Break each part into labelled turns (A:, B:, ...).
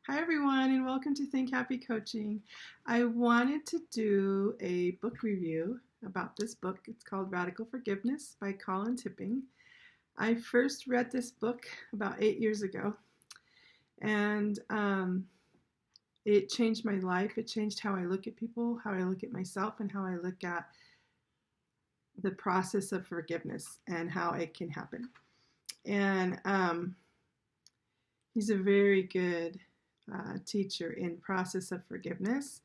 A: Hi, everyone, and welcome to Think Happy Coaching. I wanted to do a book review about this book. It's called Radical Forgiveness by Colin. I first read this book about 8 years ago, and it changed my life. It changed how I look at people, how I look at myself, and how I look at the process of forgiveness and how it can happen. And he's a very good teacher in process of forgiveness.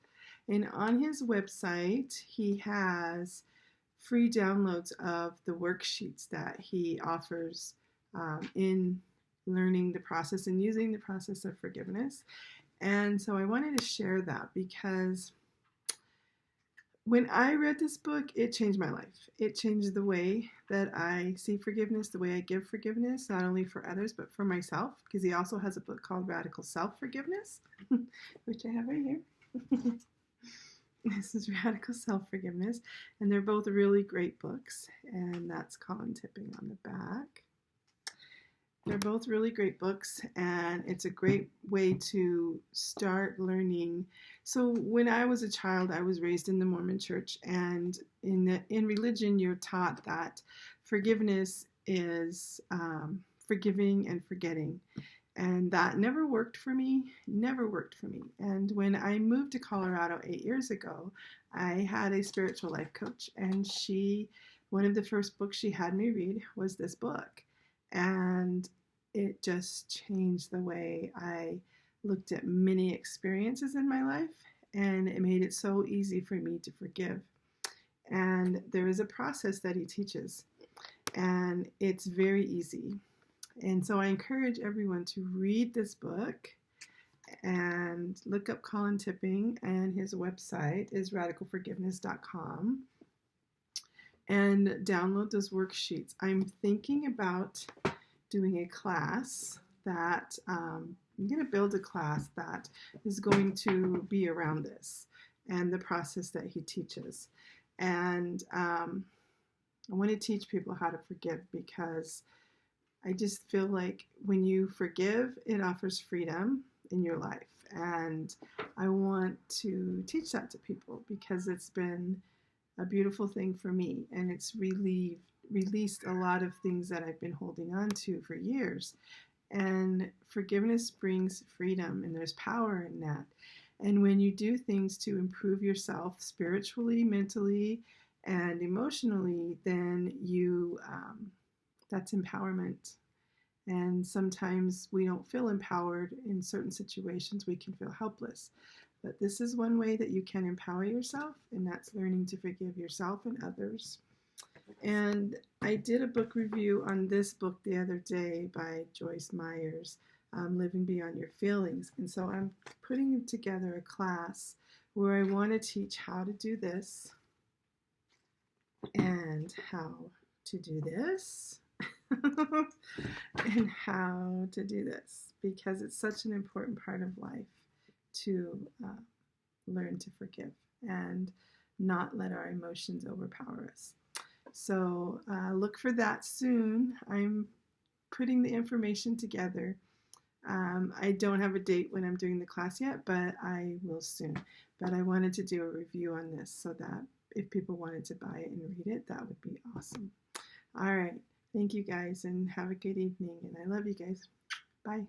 A: And on his website, he has free downloads of the worksheets that he offers in learning the process and using the process of forgiveness. And so I wanted to share that because when I read this book, it changed my life. It changed the way that I see forgiveness, the way I give forgiveness, not only for others, but for myself, because he also has a book called Radical Self-Forgiveness, which I have right here. This is Radical Self-Forgiveness, and they're both really great books, and that's Colin Tipping on the back. They're both really great books, and it's a great way to start learning. So when I was a child, I was raised in the Mormon church, and in religion, you're taught that forgiveness is forgiving and forgetting. And that never worked for me, And when I moved to Colorado 8 years ago, I had a spiritual life coach, and one of the first books she had me read was this book. And it just changed the way I looked at many experiences in my life, and it made it so easy for me to forgive. And there is a process that he teaches, and it's very easy. And so I encourage everyone to read this book and look up Colin Tipping, and his website is radicalforgiveness.com, and download those worksheets. I'm thinking about doing a class that I'm going to build a class that is going to be around this and the process that he teaches. And I want to teach people how to forgive, because I just feel like when you forgive, it offers freedom in your life. And I want to teach that to people because it's been a beautiful thing for me, and it's released a lot of things that I've been holding on to for years. And forgiveness brings freedom, and there's power in that. And when you do things to improve yourself spiritually, mentally, and emotionally, then that's empowerment. And sometimes we don't feel empowered in certain situations. We can feel helpless. But this is one way that you can empower yourself, and that's learning to forgive yourself and others. And I did a book review on this book the other day by Joyce Meyers, Living Beyond Your Feelings. And so I'm putting together a class where I want to teach how to do this and how to do this and how to do this, because it's such an important part of life to learn to forgive and not let our emotions overpower us. So look for that soon. I'm putting the information together. I don't have a date when I'm doing the class yet, but I will soon. But I wanted to do a review on this so that if people wanted to buy it and read it, that would be awesome. All right. Thank you guys, and have a good evening. And I love you guys. Bye.